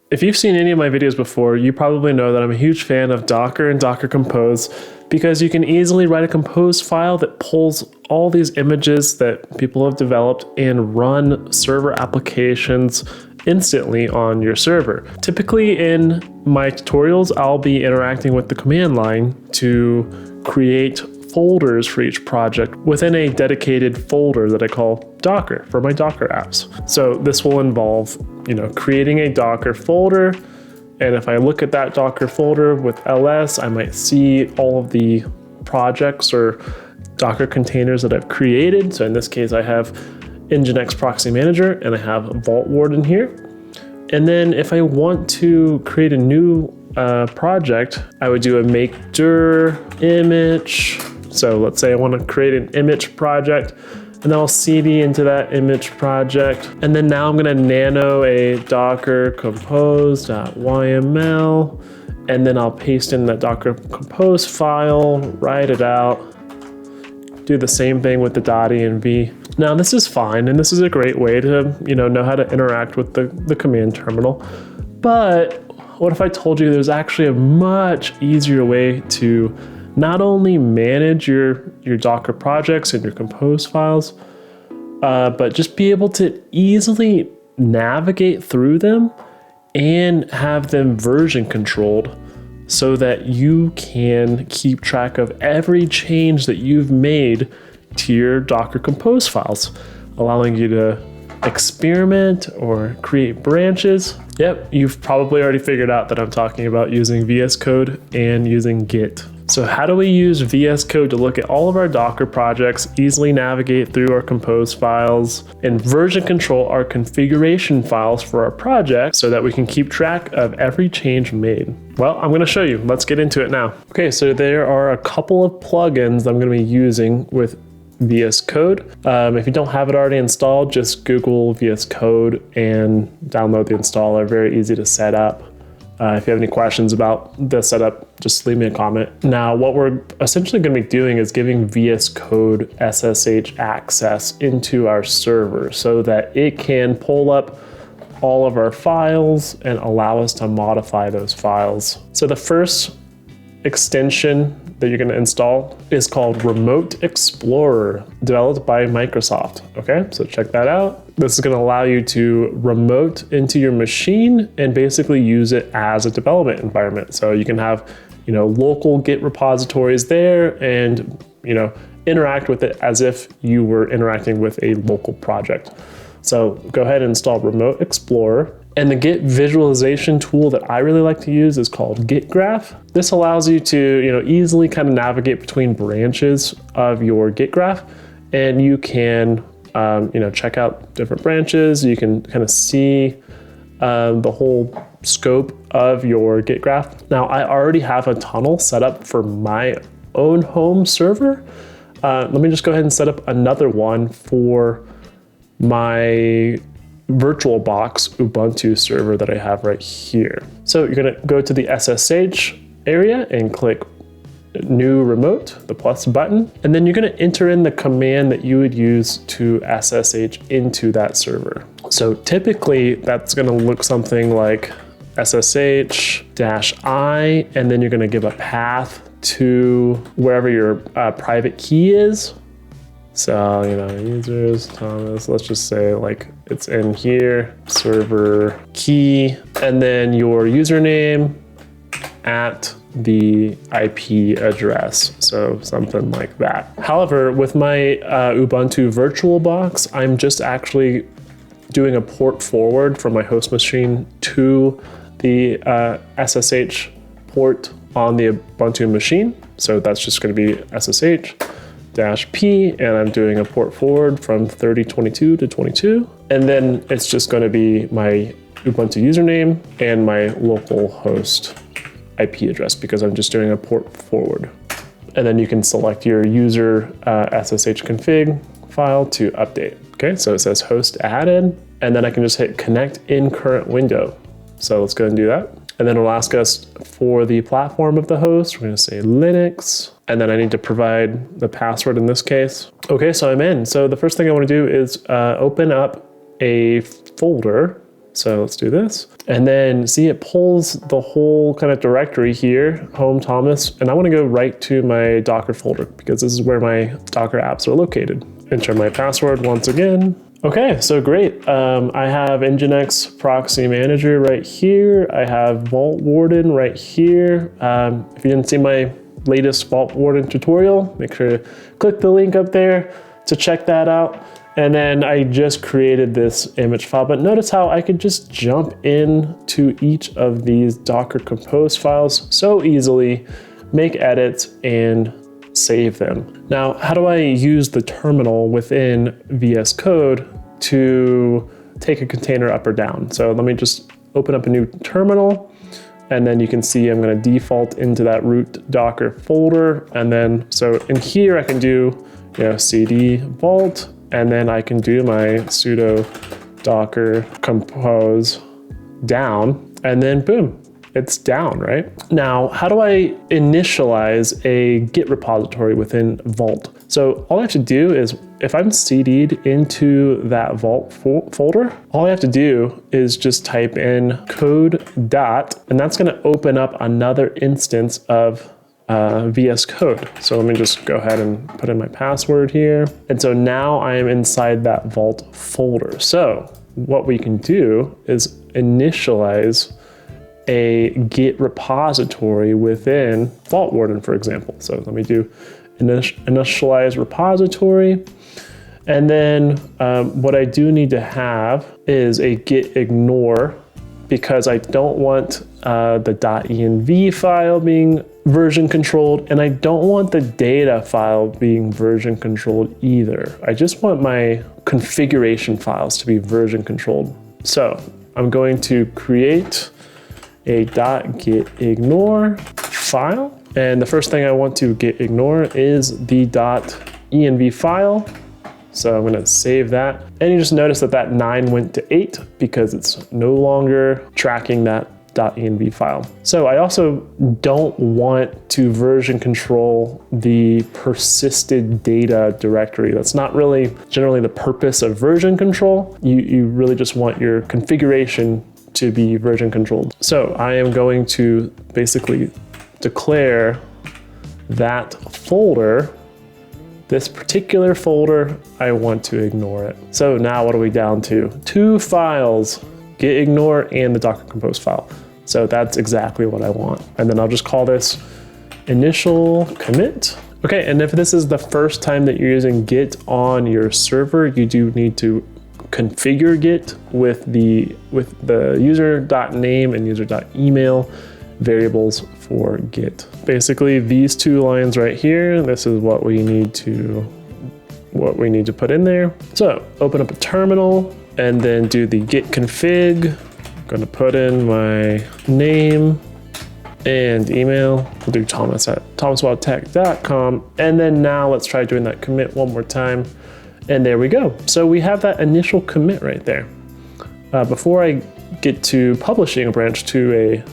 If you've seen any of my videos before, you probably know that I'm a huge fan of Docker and Docker Compose because you can easily write a compose file that pulls all these images that people have developed and run server applications instantly on your server. Typically in my tutorials, I'll be interacting with the command line to create folders for each project within a dedicated folder that I call Docker for my Docker apps. So this will involve, creating a Docker folder. And if I look at that Docker folder with ls, I might see all of the projects or Docker containers that I've created. So in this case, I have Nginx Proxy Manager and I have Vault Warden here. And then if I want to create a new project, I would do a make dir image. So let's say I want to create an image project, and then I'll cd into that image project. And then now I'm going to nano a docker compose.yml, and then I'll paste in that Docker compose file, write it out, do the same thing with the .env. Now this is fine, and this is a great way to know how to interact with the command terminal. But what if I told you there's actually a much easier way to not only manage your Docker projects and your compose files, but just be able to easily navigate through them and have them version controlled so that you can keep track of every change that you've made to your Docker compose files, allowing you to experiment or create branches. Yep, you've probably already figured out that I'm talking about using VS Code and using Git. So how do we use VS Code to look at all of our Docker projects, easily navigate through our compose files, and version control our configuration files for our project so that we can keep track of every change made? Well, I'm going to show you. Let's get into it now. Okay, so there are a couple of plugins I'm going to be using with VS Code. If you don't have it already installed, just Google VS Code and download the installer. Very easy to set up. If you have any questions about the setup, just leave me a comment. Now, what we're essentially going to be doing is giving VS Code SSH access into our server so that it can pull up all of our files and allow us to modify those files. So the first extension that you're going to install is called Remote Explorer, developed by Microsoft. Okay, so check that out. This is going to allow you to remote into your machine and basically use it as a development environment. So you can have, local Git repositories there and, interact with it as if you were interacting with a local project. So go ahead and install Remote Explorer. And the Git visualization tool that I really like to use is called Git Graph. This allows you to, easily kind of navigate between branches of your Git graph, and you can, check out different branches. You can kind of see the whole scope of your Git graph. Now, I already have a tunnel set up for my own home server. Let me just go ahead and set up another one for my VirtualBox Ubuntu server that I have right here. So you're going to go to the SSH area and click New Remote, the plus button, and then you're going to enter in the command that you would use to SSH into that server. So typically that's going to look something like SSH-I, and then you're going to give a path to wherever your private key is. So, users, Thomas, let's just say like it's in here, server key, and then your username at the IP address. So something like that. However, with my Ubuntu VirtualBox, I'm just actually doing a port forward from my host machine to the SSH port on the Ubuntu machine. So that's just going to be SSH-P, and I'm doing a port forward from 3022 to 22. And then it's just going to be my Ubuntu username and my local host IP address because I'm just doing a port forward. And then you can select your user SSH config file to update. Okay, so it says host added, and then I can just hit connect in current window. So let's go ahead and do that. And then it'll ask us for the platform of the host. We're going to say Linux, and then I need to provide the password in this case. Okay, so I'm in. So the first thing I want to do is open up a folder. So let's do this. And then see, it pulls the whole kind of directory here, home Thomas, and I want to go right to my Docker folder because this is where my Docker apps are located. Enter my password once again. Okay, so great. I have Nginx Proxy Manager right here. I have Vault Warden right here. If you didn't see my latest Vault Warden tutorial, make sure to click the link up there to check that out. And then I just created this image file, but notice how I could just jump into each of these Docker Compose files so easily, make edits, and save them. Now, how do I use the terminal within VS Code to take a container up or down? So let me just open up a new terminal, and then you can see I'm going to default into that root Docker folder. And then, so in here I can do, cd vault, and then I can do my sudo docker compose down, and then boom, it's down, right? Now, how do I initialize a Git repository within Vault? So all I have to do is, if I'm CD'd into that Vault folder, all I have to do is just type in code dot, and that's gonna open up another instance of VS Code. So let me just go ahead and put in my password here. And so now I am inside that Vault folder. So what we can do is initialize a Git repository within Vault Warden, for example. So let me do initialize repository. And then what I do need to have is a git ignore, because I don't want the .env file being version controlled, and I don't want the data file being version controlled either. I just want my configuration files to be version controlled. So I'm going to create a .git ignore file, and the first thing I want to git ignore is the .env file. So I'm gonna save that. And you just notice that that 9 went to 8 because it's no longer tracking that .env file. So I also don't want to version control the persisted data directory. That's not really generally the purpose of version control. You really just want your configuration to be version controlled. So I am going to basically declare that folder, this particular folder, I want to ignore it. So now what are we down to? 2 files, git ignore and the Docker Compose file. So that's exactly what I want. And then I'll just call this initial commit. Okay, and if this is the first time that you're using Git on your server, you do need to configure Git with the user.name and user.email variables for Git. Basically, these 2 lines right here, this is what we need to put in there. So open up a terminal and then do the git config. I'm gonna put in my name and email. We'll do Thomas at thomaswildtech.com. And then now let's try doing that commit one more time. And there we go. So we have that initial commit right there. Before I get to publishing a branch to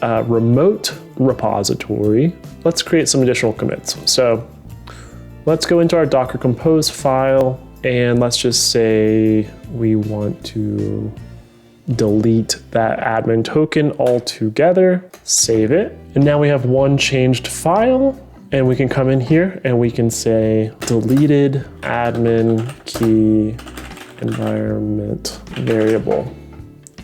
a remote repository, let's create some additional commits. So let's go into our Docker Compose file, and let's just say we want to delete that admin token altogether, save it. And now we have one changed file, and we can come in here and we can say deleted admin key environment variable.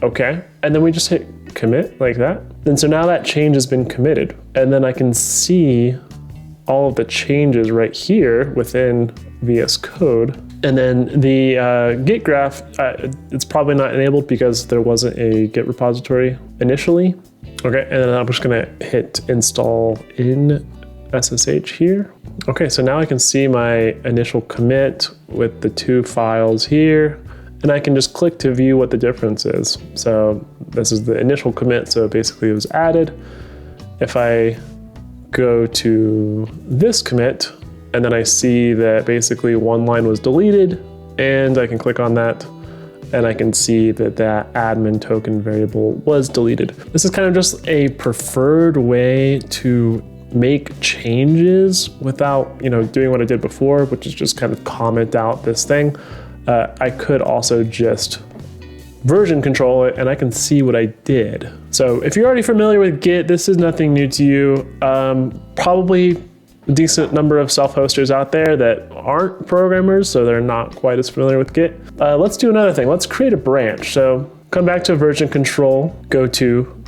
Okay, and then we just hit commit like that. And so now that change has been committed, and then I can see all of the changes right here within VS Code. And then the Git graph, it's probably not enabled because there wasn't a Git repository initially. Okay, and then I'm just gonna hit install in SSH here. Okay, so now I can see my initial commit with the 2 files here, and I can just click to view what the difference is. So this is the initial commit, so basically it was added. If I go to this commit, and then I see that basically one line was deleted, and I can click on that, and I can see that that admin token variable was deleted. This is kind of just a preferred way to make changes without, doing what I did before, which is just kind of comment out this thing. I could also just version control it and I can see what I did. So if you're already familiar with Git, this is nothing new to you. Probably a decent number of self-hosters out there that aren't programmers, so they're not quite as familiar with Git. Let's do another thing. Let's create a branch. So come back to version control, go to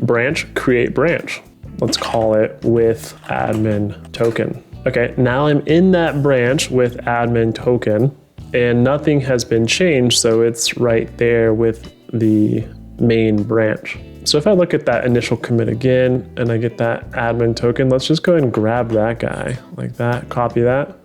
branch, create branch. Let's call it with admin token. Okay, now I'm in that branch with admin token and nothing has been changed, so it's right there with the main branch. So if I look at that initial commit again and I get that admin token, let's just go ahead and grab that guy like that, copy that.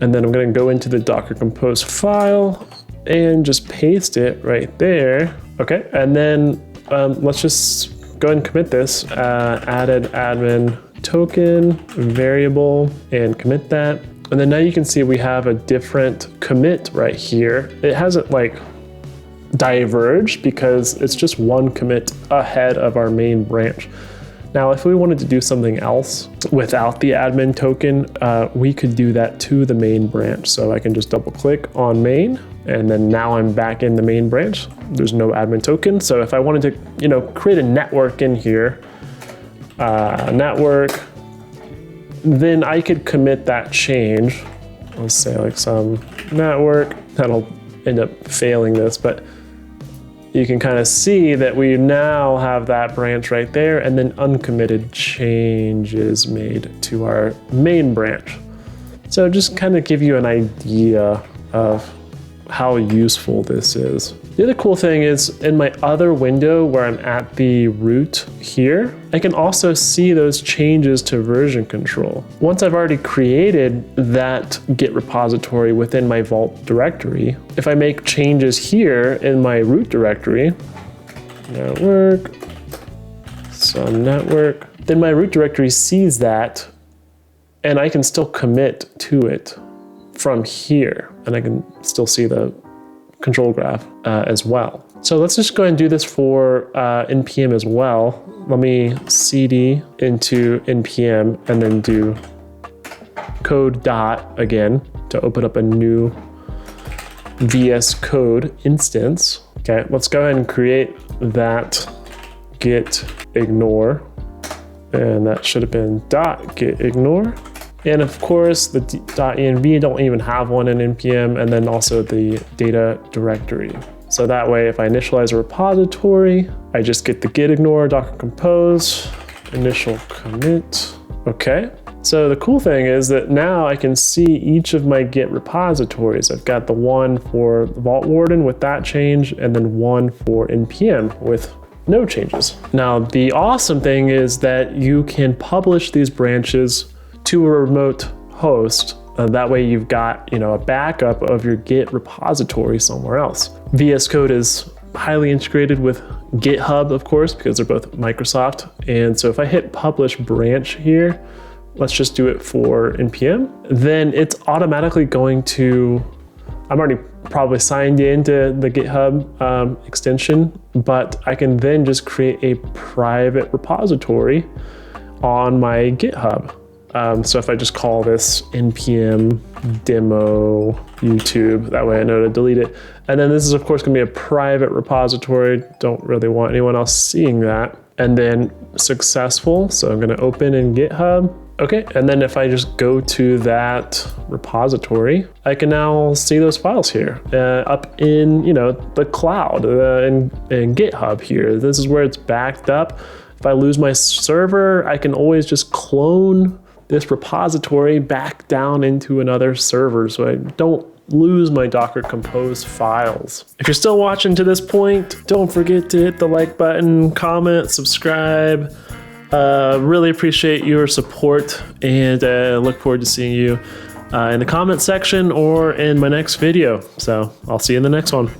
And then I'm going to go into the Docker Compose file and just paste it right there. Okay, and then let's just go ahead and commit this, added admin token variable and commit that. And then now you can see we have a different commit right here. It hasn't like diverged because it's just one commit ahead of our main branch. Now, if we wanted to do something else without the admin token, we could do that to the main branch. So I can just double click on main, and then now I'm back in the main branch. There's no admin token. So if I wanted to, create a network in here, network, then I could commit that change. Let's say like some network. That'll end up failing this, but you can kind of see that we now have that branch right there, and then uncommitted changes made to our main branch. So just kind of give you an idea of how useful this is. The other cool thing is in my other window where I'm at the root here, I can also see those changes to version control. Once I've already created that Git repository within my Vault directory, if I make changes here in my root directory, network, some network, then my root directory sees that and I can still commit to it from here, and I can still see the control graph as well. So let's just go ahead and do this for npm as well. Let me cd into npm and then do code dot again to open up a new VS Code instance. Okay, let's go ahead and create that git ignore, and that should have been dot git ignore. And of course, the .env don't even have one in npm, and then also the data directory. So that way, if I initialize a repository, I just get the git ignore, docker compose, initial commit. Okay. So the cool thing is that now I can see each of my Git repositories. I've got the one for Vault Warden with that change, and then one for npm with no changes. Now, the awesome thing is that you can publish these branches to a remote host. That way you've got, a backup of your Git repository somewhere else. VS Code is highly integrated with GitHub, of course, because they're both Microsoft. And so if I hit publish branch here, let's just do it for npm, then it's automatically going to, I'm already probably signed into the GitHub extension, but I can then just create a private repository on my GitHub. So if I just call this npm demo YouTube, that way I know to delete it. And then this is of course gonna be a private repository. Don't really want anyone else seeing that. And then successful, so I'm gonna open in GitHub. Okay, and then if I just go to that repository, I can now see those files here up in the cloud in GitHub here. This is where it's backed up. If I lose my server, I can always just clone this repository back down into another server so I don't lose my Docker Compose files. If you're still watching to this point, don't forget to hit the like button, comment, subscribe. Really appreciate your support, and look forward to seeing you in the comment section or in my next video. So I'll see you in the next one.